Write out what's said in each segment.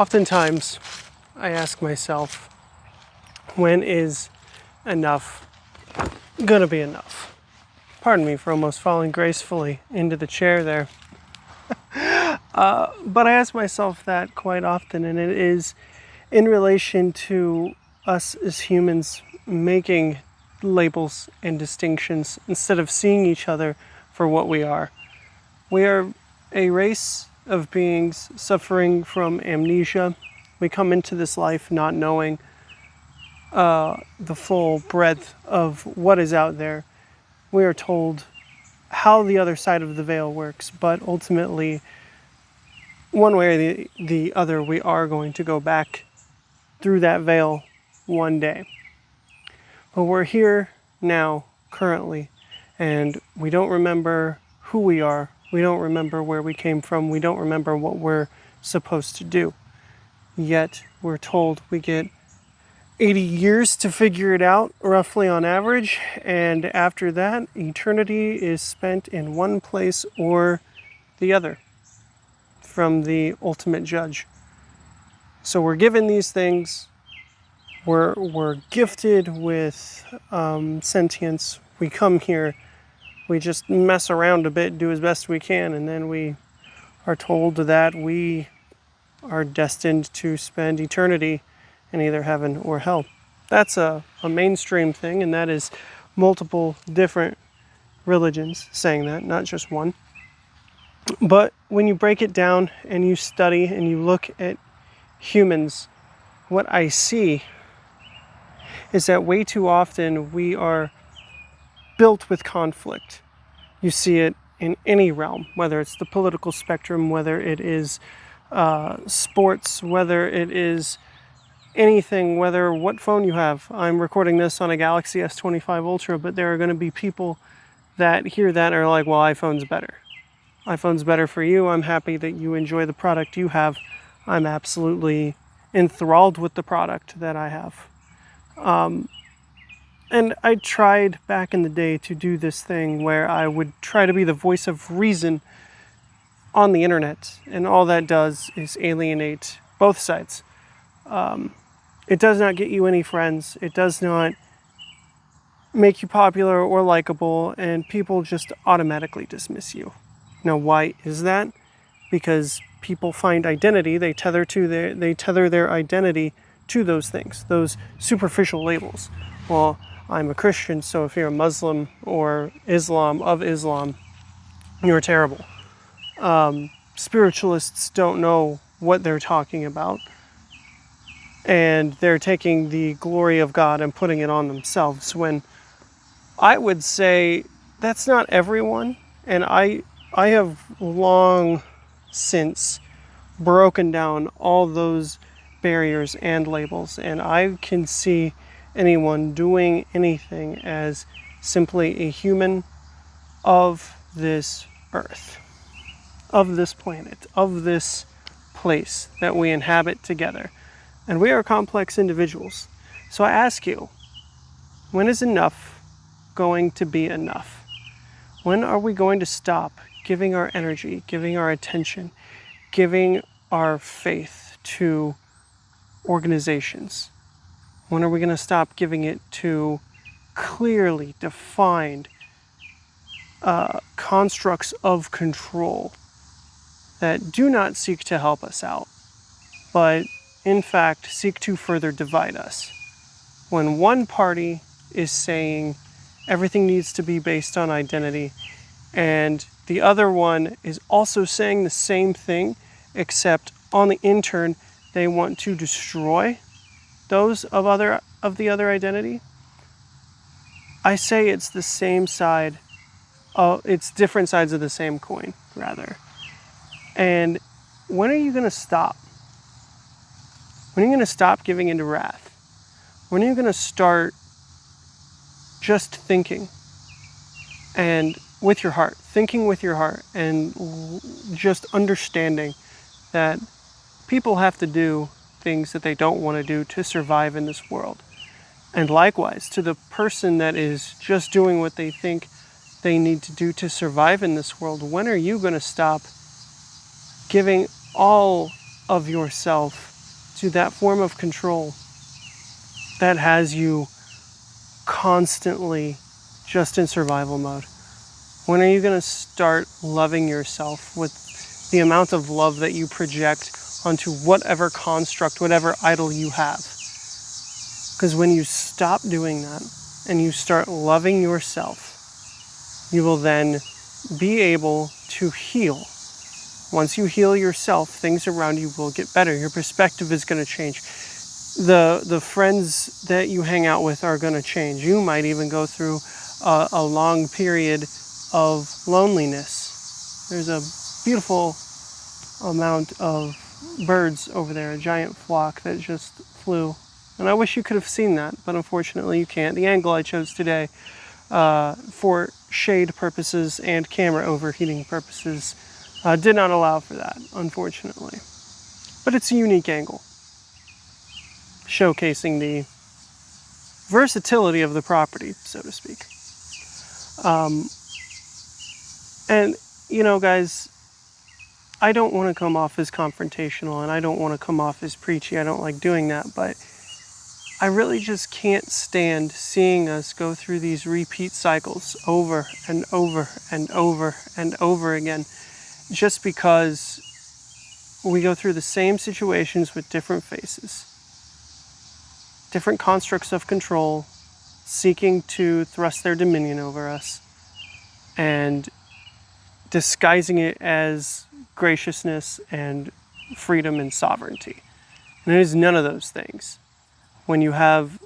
Oftentimes, I ask myself, when is enough gonna be enough? Pardon me for almost falling gracefully into the chair there. But I ask myself that quite often, and it is in relation to us as humans making labels and distinctions instead of seeing each other for what we are. We are a race of beings suffering from amnesia. We come into this life not knowing the full breadth of what is out there. We are told how the other side of the veil works, but ultimately, one way or the other, we are going to go back through that veil one day. But we're here now, currently, and we don't remember who we are. We don't remember where we came from. We don't remember what we're supposed to do. Yet, we're told we get 80 years to figure it out, roughly on average, and after that, eternity is spent in one place or the other from the ultimate judge. So we're given these things, we're gifted with sentience. We come here, we just mess around a bit, do as best we can, and then we are told that we are destined to spend eternity in either heaven or hell. That's a mainstream thing, and that is multiple different religions saying that, not just one. But when you break it down and you study and you look at humans, what I see is that way too often we are built with conflict. You see it in any realm, whether it's the political spectrum, whether it is sports, whether it is anything, whether what phone you have. I'm recording this on a Galaxy S25 Ultra, but there are going to be people that hear that and are like, well, iPhone's better. iPhone's better for you. I'm happy that you enjoy the product you have. I'm absolutely enthralled with the product that I have. And I tried back in the day to do this thing where I would try to be the voice of reason on the internet, and all that does is alienate both sides. It does not get you any friends. It does not make you popular or likable, and people just automatically dismiss you. Now, why is that? Because people find identity. They tether their identity to those things, those superficial labels. Well, I'm a Christian, so if you're a Muslim or Islam, you're terrible. Spiritualists don't know what they're talking about, and they're taking the glory of God and putting it on themselves, when I would say that's not everyone. And I have long since broken down all those barriers and labels, and I can see anyone doing anything as simply a human of this earth, of this planet, of this place that we inhabit together. And we are complex individuals. So I ask you, when is enough going to be enough? When are we going to stop giving our energy, giving our attention, giving our faith to organizations? When are we going to stop giving it to clearly defined constructs of control that do not seek to help us out, but in fact seek to further divide us? When one party is saying everything needs to be based on identity, and the other one is also saying the same thing, except on the intern they want to destroy those of the other identity, I say it's the same side. It's different sides of the same coin, rather. And when are you going to stop? When are you going to stop giving into wrath? When are you going to start just thinking and with your heart, thinking with your heart, and just understanding that people have to do things that they don't want to do to survive in this world? And likewise, to the person that is just doing what they think they need to do to survive in this world, when are you going to stop giving all of yourself to that form of control that has you constantly just in survival mode? When are you going to start loving yourself with the amount of love that you project onto whatever construct, whatever idol you have? Because when you stop doing that and you start loving yourself, you will then be able to heal. Once you heal yourself, things around you will get better. Your perspective is going to change. The friends that you hang out with are going to change. You might even go through a long period of loneliness. There's a beautiful amount of birds over there, a giant flock that just flew. And I wish you could have seen that, but unfortunately you can't. The angle I chose today for shade purposes and camera overheating purposes did not allow for that, unfortunately. But it's a unique angle, showcasing the versatility of the property, so to speak. And, you know, guys, I don't want to come off as confrontational, and I don't want to come off as preachy. I don't like doing that, but I really just can't stand seeing us go through these repeat cycles over and over and over and over again, just because we go through the same situations with different faces, different constructs of control, seeking to thrust their dominion over us, and disguising it as graciousness and freedom and sovereignty. And it is none of those things. When you have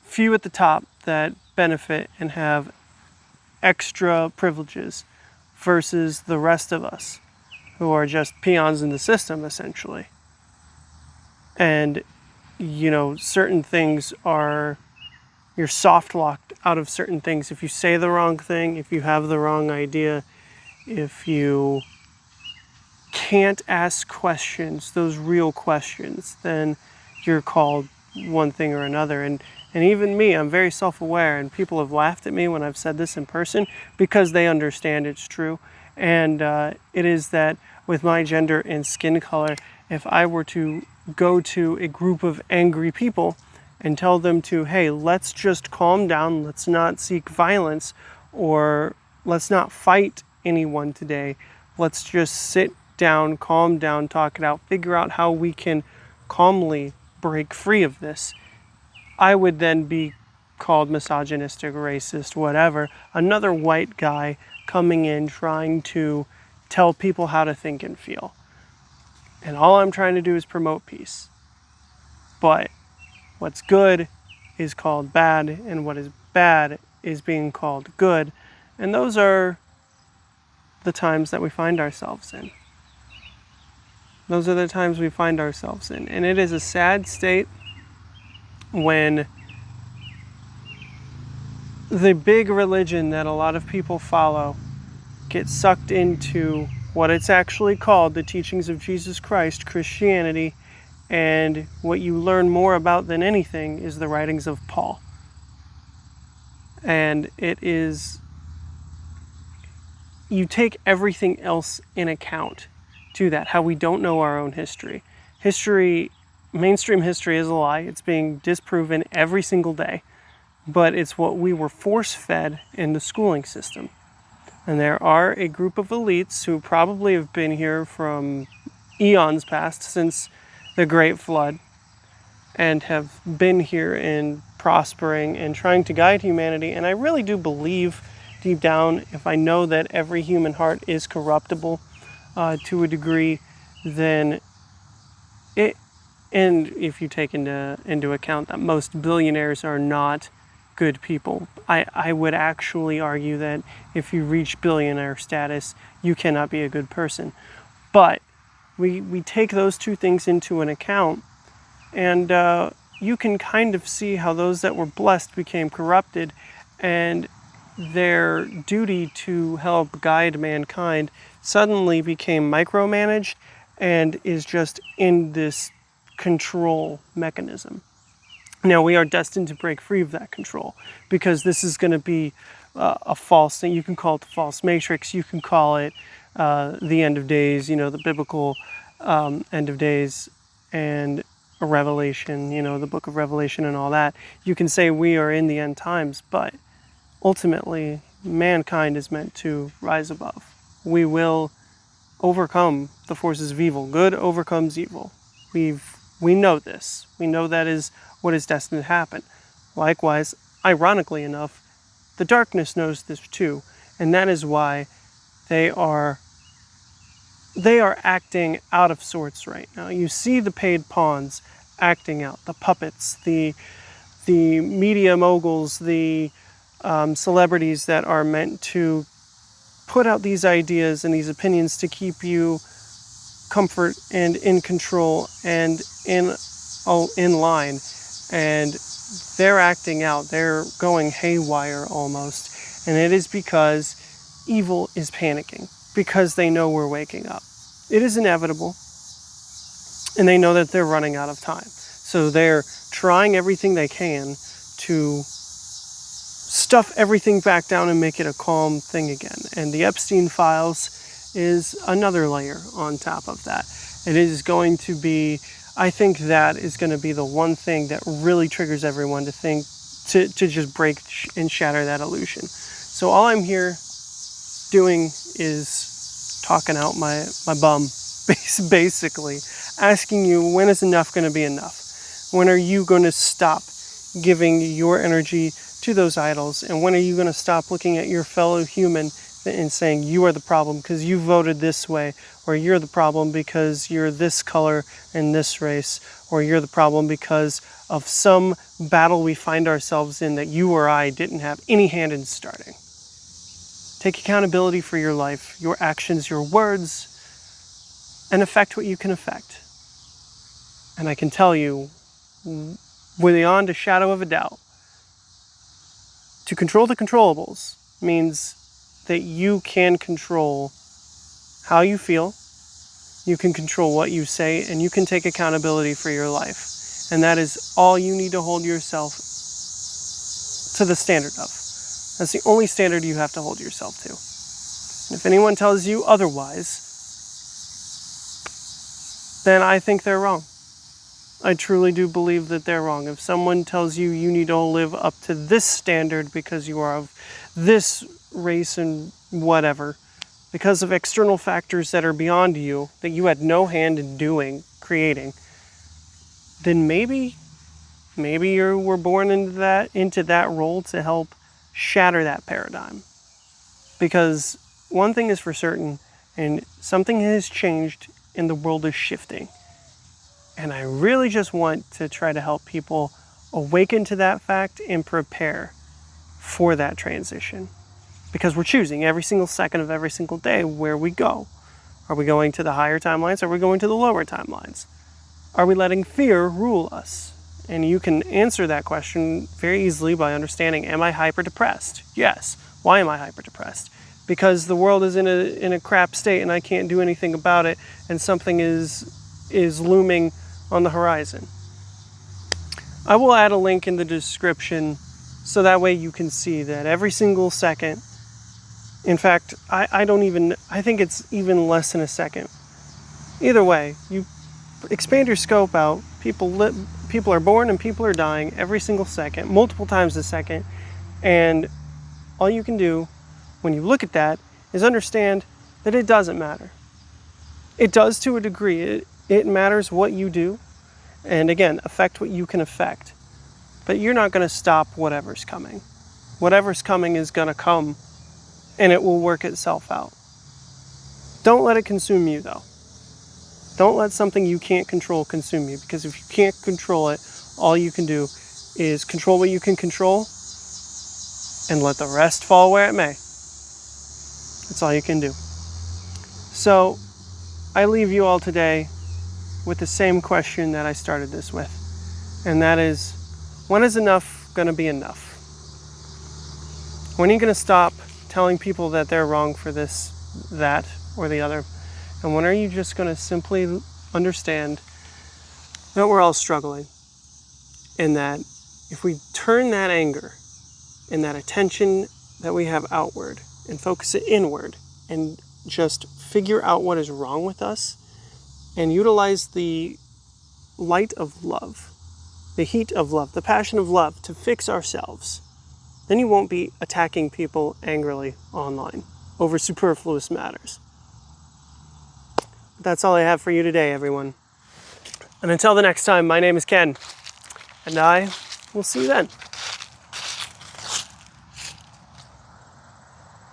few at the top that benefit and have extra privileges versus the rest of us who are just peons in the system, essentially. And, you know, certain things are, you're soft locked out of certain things. If you say the wrong thing, if you have the wrong idea, if you can't ask questions, those real questions, then you're called one thing or another. And even me, I'm very self-aware, and people have laughed at me when I've said this in person because they understand it's true. And it is that with my gender and skin color, if I were to go to a group of angry people and tell them to, hey, let's just calm down, let's not seek violence, or let's not fight anyone today, let's just sit down, calm down, talk it out, figure out how we can calmly break free of this, I would then be called misogynistic, racist, whatever. Another white guy coming in trying to tell people how to think and feel. And all I'm trying to do is promote peace. But what's good is called bad, and what is bad is being called good. And those are the times that we find ourselves in. Those are the times we find ourselves in. And it is a sad state when the big religion that a lot of people follow gets sucked into what it's actually called, the teachings of Jesus Christ, Christianity, and what you learn more about than anything is the writings of Paul. And it is, you take everything else in account to that, how we don't know our own history. History, mainstream history is a lie. It's being disproven every single day. But it's what we were force-fed in the schooling system. And there are a group of elites who probably have been here from eons past, since the Great Flood, and have been here and prospering and trying to guide humanity. And I really do believe deep down, if I know that every human heart is corruptible to a degree, then it, and if you take into account that most billionaires are not good people, I would actually argue that if you reach billionaire status, you cannot be a good person. But we take those two things into an account, and you can kind of see how those that were blessed became corrupted, and their duty to help guide mankind suddenly became micromanaged and is just in this control mechanism. Now, we are destined to break free of that control, because this is going to be a false thing. You can call it the false matrix. You can call it the end of days, you know, the biblical end of days, and a Revelation, the book of Revelation and all that, you can say we are in the end times, but ultimately mankind is meant to rise above. We will overcome the forces of evil. Good overcomes evil. We know this. We know that is what is destined to happen. Likewise, ironically enough, the darkness knows this too, and that is why they are acting out of sorts right now. You see the paid pawns acting out, the puppets, the media moguls, the celebrities that are meant to put out these ideas and these opinions to keep you comfort and in control and in line. And they're acting out. They're going haywire almost. And it is because evil is panicking, because they know we're waking up. It is inevitable. And they know that they're running out of time. So they're trying everything they can to stuff everything back down and make it a calm thing again. And the Epstein files is another layer on top of that. It is going to be, I think that is going to be the one thing that really triggers everyone to think, to just break and shatter that illusion. So all I'm here doing is talking out my bum, basically, asking you, when is enough going to be enough? When are you going to stop giving your energy to those idols? And when are you going to stop looking at your fellow human and saying you are the problem because you voted this way, or you're the problem because you're this color and this race, or you're the problem because of some battle we find ourselves in that you or I didn't have any hand in starting? Take accountability for your life, your actions, your words, and affect what you can affect. And I can tell you, beyond a shadow of a doubt, to control the controllables means that you can control how you feel, you can control what you say, and you can take accountability for your life. And that is all you need to hold yourself to the standard of. That's the only standard you have to hold yourself to. And if anyone tells you otherwise, then I think they're wrong. I truly do believe that they're wrong. If someone tells you you need to live up to this standard because you are of this race and whatever, because of external factors that are beyond you, that you had no hand in doing, creating, then maybe you were born into that role to help shatter that paradigm. Because one thing is for certain, and something has changed and the world is shifting. And I really just want to try to help people awaken to that fact and prepare for that transition. Because we're choosing every single second of every single day where we go. Are we going to the higher timelines? Are we going to the lower timelines? Are we letting fear rule us? And you can answer that question very easily by understanding, am I hyper-depressed? Yes. Why am I hyper-depressed? Because the world is in a crap state and I can't do anything about it, and something is looming on the horizon. I will add a link in the description so that way you can see that every single second, in fact, I think it's even less than a second. Either way, you expand your scope out. People are born and people are dying every single second, multiple times a second, and all you can do when you look at that is understand that it doesn't matter. It does to a degree. It matters what you do, and again, affect what you can affect. But you're not going to stop whatever's coming. Whatever's coming is going to come, and it will work itself out. Don't let it consume you, though. Don't let something you can't control consume you, because if you can't control it, all you can do is control what you can control and let the rest fall where it may. That's all you can do. So, I leave you all today with the same question that I started this with, and that is, when is enough going to be enough? When are you going to stop telling people that they're wrong for this, that, or the other? And when are you just going to simply understand that we're all struggling, and that if we turn that anger and that attention that we have outward and focus it inward and just figure out what is wrong with us and utilize the light of love, the heat of love, the passion of love to fix ourselves, then you won't be attacking people angrily online over superfluous matters. That's all I have for you today, everyone. And until the next time, my name is Ken, and I will see you then.